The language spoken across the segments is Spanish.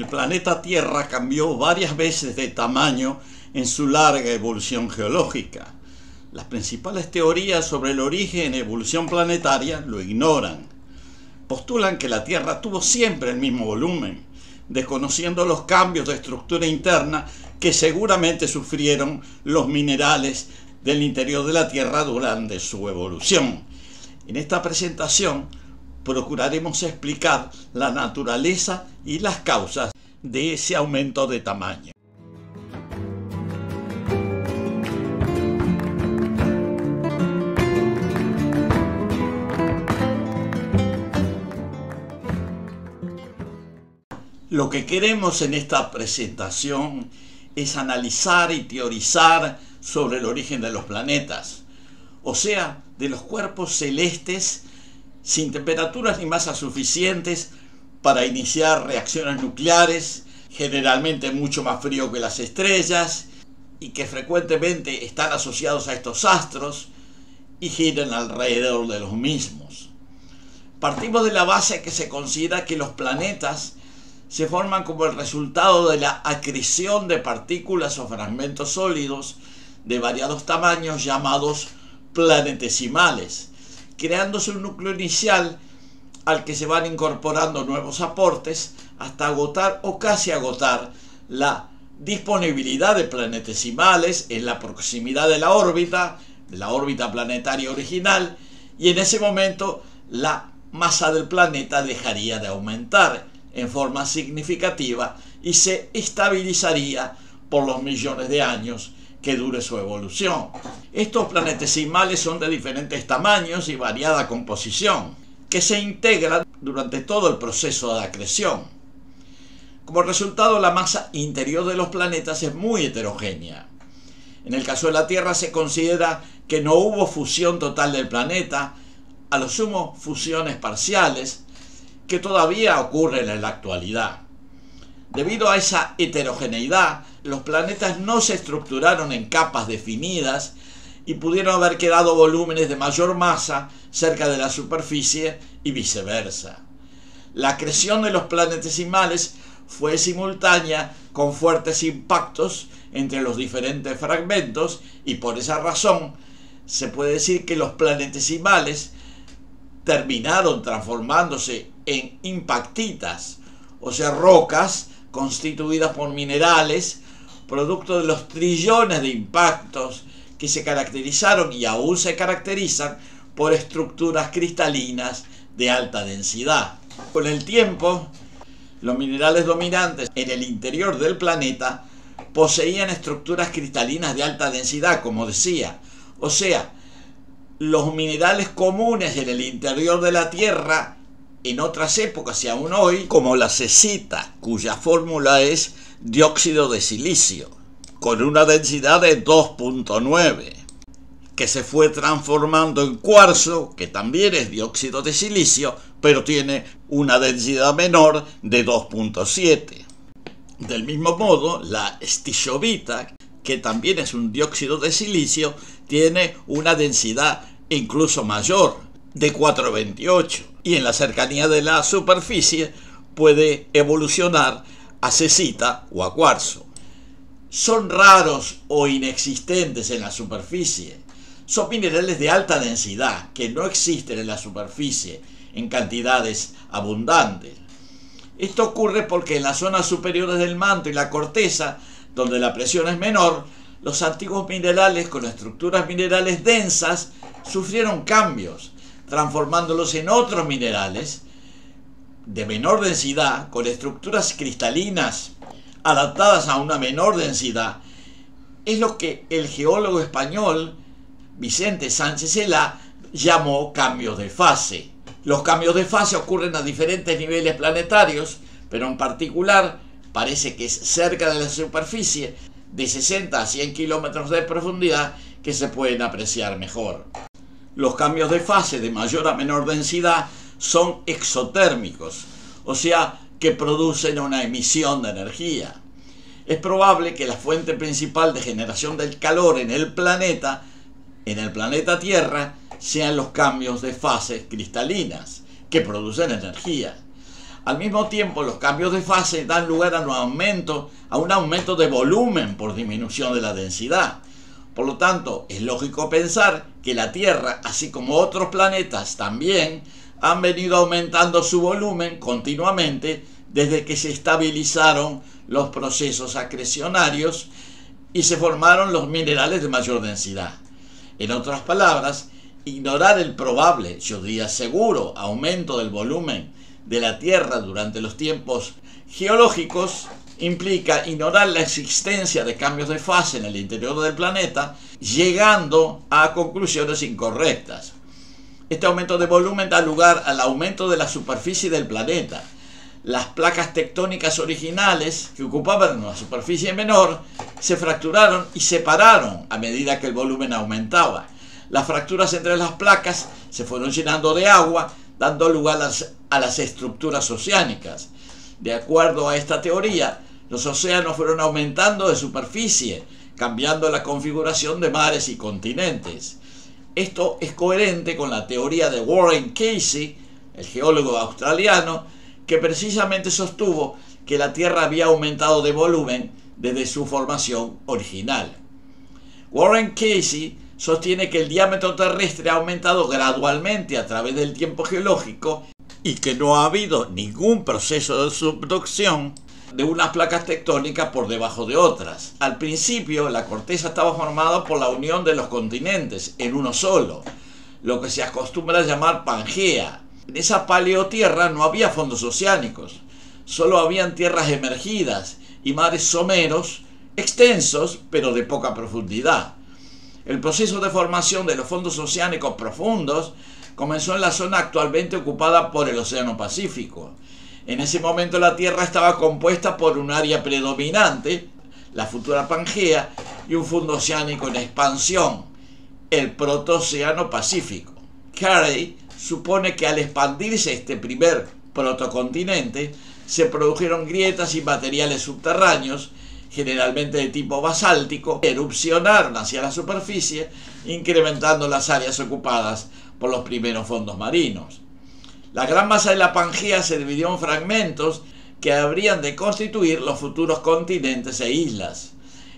planeta Tierra cambió varias veces de tamaño en su larga evolución geológica. Las principales teorías sobre el origen y evolución planetaria lo ignoran. Postulan que la Tierra tuvo siempre el mismo volumen, desconociendo los cambios de estructura interna que seguramente sufrieron los minerales del interior de la Tierra durante su evolución. En esta presentación procuraremos explicar la naturaleza y las causas de ese aumento de tamaño. Lo que queremos en esta presentación es analizar y teorizar sobre el origen de los planetas, o sea, de los cuerpos celestes sin temperaturas ni masas suficientes para iniciar reacciones nucleares, generalmente mucho más frío que las estrellas, y que frecuentemente están asociados a estos astros y giran alrededor de los mismos. Partimos de la base que se considera que los planetas se forman como el resultado de la acreción de partículas o fragmentos sólidos de variados tamaños llamados planetesimales, creándose un núcleo inicial al que se van incorporando nuevos aportes hasta agotar o casi agotar la disponibilidad de planetesimales en la proximidad de la órbita planetaria original, y en ese momento la masa del planeta dejaría de aumentar en forma significativa y se estabilizaría por los millones de años que dure su evolución. Estos planetesimales son de diferentes tamaños y variada composición, que se integran durante todo el proceso de acreción. Como resultado, la masa interior de los planetas es muy heterogénea. En el caso de la Tierra se considera que no hubo fusión total del planeta, a lo sumo fusiones parciales, que todavía ocurren en la actualidad. Debido a esa heterogeneidad, los planetas no se estructuraron en capas definidas y pudieron haber quedado volúmenes de mayor masa cerca de la superficie y viceversa. La acreción de los planetesimales fue simultánea con fuertes impactos entre los diferentes fragmentos, y por esa razón se puede decir que los planetesimales terminaron transformándose en impactitas, o sea, rocas constituidas por minerales, producto de los trillones de impactos que se caracterizaron y aún se caracterizan por estructuras cristalinas de alta densidad. Con el tiempo, los minerales dominantes en el interior del planeta poseían estructuras cristalinas de alta densidad, como decía, o sea, los minerales comunes en el interior de la Tierra en otras épocas y aún hoy, como la cesita, cuya fórmula es dióxido de silicio, con una densidad de 2.9, que se fue transformando en cuarzo, que también es dióxido de silicio, pero tiene una densidad menor de 2.7. Del mismo modo, la stishovita, que también es un dióxido de silicio, tiene una densidad incluso mayor, de 4.28, y en la cercanía de la superficie puede evolucionar a cesita o a cuarzo. Son raros o inexistentes en la superficie. Son minerales de alta densidad que no existen en la superficie en cantidades abundantes. Esto ocurre porque en las zonas superiores del manto y la corteza, donde la presión es menor, los antiguos minerales con estructuras minerales densas sufrieron cambios, transformándolos en otros minerales de menor densidad, con estructuras cristalinas adaptadas a una menor densidad. Es lo que el geólogo español Vicente Sánchez Elá llamó cambios de fase. Los cambios de fase ocurren a diferentes niveles planetarios, pero en particular parece que es cerca de la superficie, de 60 a 100 kilómetros de profundidad, que se pueden apreciar mejor. Los cambios de fase de mayor a menor densidad son exotérmicos, o sea, que producen una emisión de energía. Es probable que la fuente principal de generación del calor en el planeta Tierra, sean los cambios de fases cristalinas, que producen energía. Al mismo tiempo, los cambios de fase dan lugar a un aumento de volumen por disminución de la densidad. Por lo tanto, es lógico pensar que la Tierra, así como otros planetas también, han venido aumentando su volumen continuamente desde que se estabilizaron los procesos acrecionarios y se formaron los minerales de mayor densidad. En otras palabras, ignorar el probable, yo diría seguro, aumento del volumen de la Tierra durante los tiempos geológicos implica ignorar la existencia de cambios de fase en el interior del planeta, llegando a conclusiones incorrectas. Este aumento de volumen da lugar al aumento de la superficie del planeta. Las placas tectónicas originales que ocupaban una superficie menor se fracturaron y separaron a medida que el volumen aumentaba. Las fracturas entre las placas se fueron llenando de agua, dando lugar a las estructuras oceánicas. De acuerdo a esta teoría, los océanos fueron aumentando de superficie, cambiando la configuración de mares y continentes. Esto es coherente con la teoría de Warren Casey, el geólogo australiano, que precisamente sostuvo que la Tierra había aumentado de volumen desde su formación original. Warren Casey sostiene que el diámetro terrestre ha aumentado gradualmente a través del tiempo geológico y que no ha habido ningún proceso de subducción de unas placas tectónicas por debajo de otras. Al principio, la corteza estaba formada por la unión de los continentes en uno solo, lo que se acostumbra a llamar Pangea. En esa paleotierra no había fondos oceánicos, solo habían tierras emergidas y mares someros extensos, pero de poca profundidad. El proceso de formación de los fondos oceánicos profundos comenzó en la zona actualmente ocupada por el Océano Pacífico. En ese momento la Tierra estaba compuesta por un área predominante, la futura Pangea, y un fondo oceánico en expansión, el Protoocéano Pacífico. Carey supone que al expandirse este primer protocontinente, se produjeron grietas y materiales subterráneos, generalmente de tipo basáltico, que erupcionaron hacia la superficie, incrementando las áreas ocupadas por los primeros fondos marinos. La gran masa de la Pangea se dividió en fragmentos que habrían de constituir los futuros continentes e islas.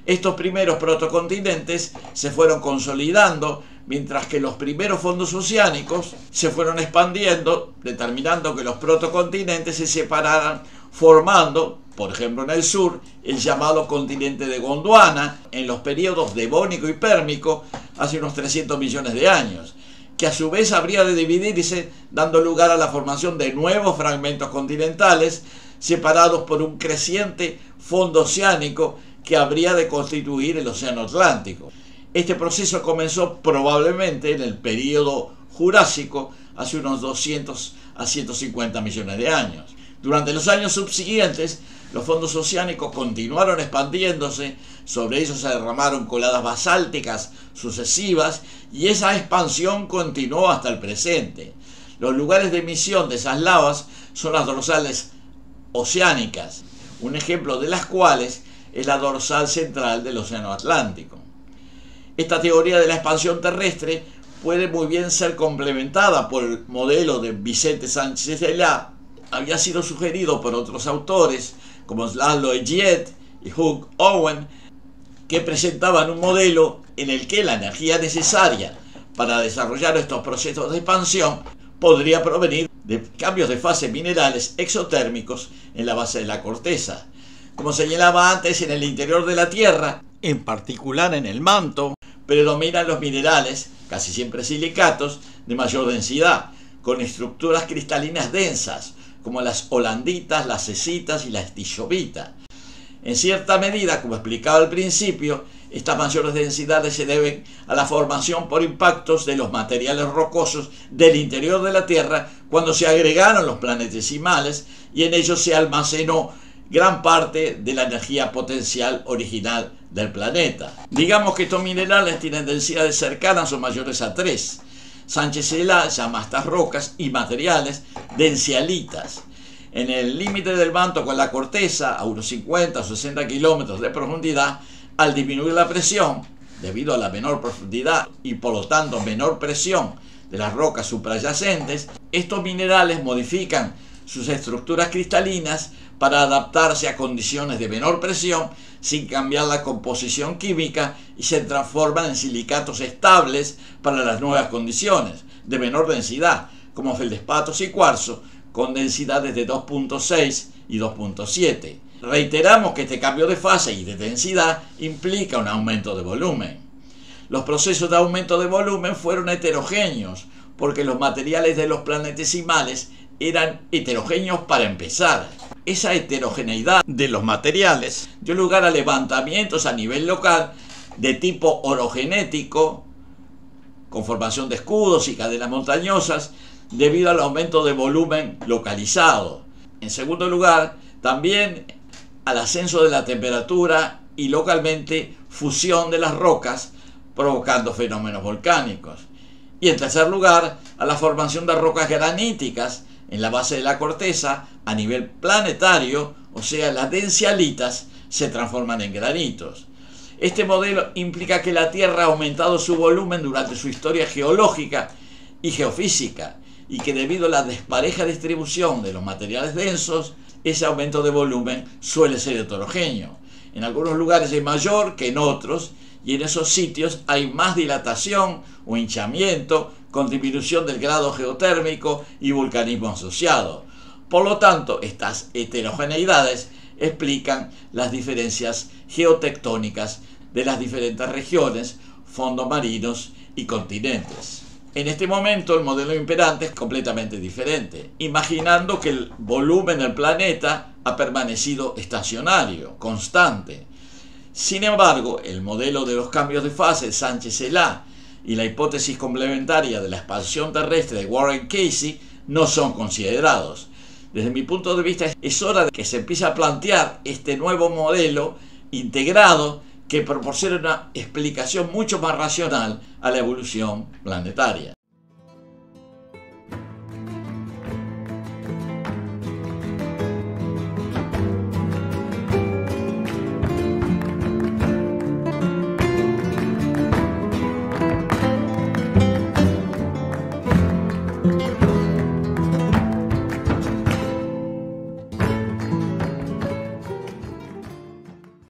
Estos primeros protocontinentes se fueron consolidando, mientras que los primeros fondos oceánicos se fueron expandiendo, determinando que los protocontinentes se separaran, formando, por ejemplo en el sur, el llamado continente de Gondwana, en los periodos devónico y pérmico, hace unos 300 millones de años, que a su vez habría de dividirse, dando lugar a la formación de nuevos fragmentos continentales, separados por un creciente fondo oceánico que habría de constituir el Océano Atlántico. Este proceso comenzó probablemente en el período Jurásico, hace unos 200 a 150 millones de años. Durante los años subsiguientes, los fondos oceánicos continuaron expandiéndose, sobre ellos se derramaron coladas basálticas sucesivas y esa expansión continuó hasta el presente. Los lugares de emisión de esas lavas son las dorsales oceánicas, un ejemplo de las cuales es la dorsal central del Océano Atlántico. Esta teoría de la expansión terrestre puede muy bien ser complementada por el modelo de Vicente Sánchez Elá. Había sido sugerido por otros autores como Laszlo Egyet y Hugh Owen, que presentaban un modelo en el que la energía necesaria para desarrollar estos procesos de expansión podría provenir de cambios de fase minerales exotérmicos en la base de la corteza. Como señalaba antes, en el interior de la Tierra, en particular en el manto, predominan los minerales, casi siempre silicatos, de mayor densidad, con estructuras cristalinas densas, como las holanditas, las cesitas y la estishovita. En cierta medida, como explicaba al principio, estas mayores densidades se deben a la formación por impactos de los materiales rocosos del interior de la Tierra cuando se agregaron los planetesimales y en ellos se almacenó gran parte de la energía potencial original del planeta. Digamos que estos minerales tienen densidades cercanas o mayores a 3. Sánchez Elá llama a estas rocas y materiales dencialitas. En el límite del manto con la corteza, a unos 50 o 60 kilómetros de profundidad, al disminuir la presión, debido a la menor profundidad y por lo tanto menor presión de las rocas suprayacentes, estos minerales modifican sus estructuras cristalinas para adaptarse a condiciones de menor presión sin cambiar la composición química y se transforman en silicatos estables para las nuevas condiciones de menor densidad, como feldespatos y cuarzo, con densidades de 2.6 y 2.7. Reiteramos que este cambio de fase y de densidad implica un aumento de volumen. Los procesos de aumento de volumen fueron heterogéneos, porque los materiales de los planetesimales eran heterogéneos para empezar. Esa heterogeneidad de los materiales dio lugar a levantamientos a nivel local de tipo orogenético, con formación de escudos y cadenas montañosas, debido al aumento de volumen localizado. En segundo lugar, también al ascenso de la temperatura y localmente fusión de las rocas, provocando fenómenos volcánicos. Y en tercer lugar, a la formación de rocas graníticas en la base de la corteza a nivel planetario, o sea, las densialitas se transforman en granitos. Este modelo implica que la Tierra ha aumentado su volumen durante su historia geológica y geofísica, y que debido a la despareja distribución de los materiales densos, ese aumento de volumen suele ser heterogéneo. En algunos lugares es mayor que en otros, y en esos sitios hay más dilatación o hinchamiento, con disminución del grado geotérmico y vulcanismo asociado. Por lo tanto, estas heterogeneidades explican las diferencias geotectónicas de las diferentes regiones, fondos marinos y continentes. En este momento el modelo imperante es completamente diferente, imaginando que el volumen del planeta ha permanecido estacionario, constante. Sin embargo, el modelo de los cambios de fase de Sánchez-Elá y la hipótesis complementaria de la expansión terrestre de Warren Casey no son considerados. Desde mi punto de vista, es hora de que se empiece a plantear este nuevo modelo integrado que proporciona una explicación mucho más racional a la evolución planetaria.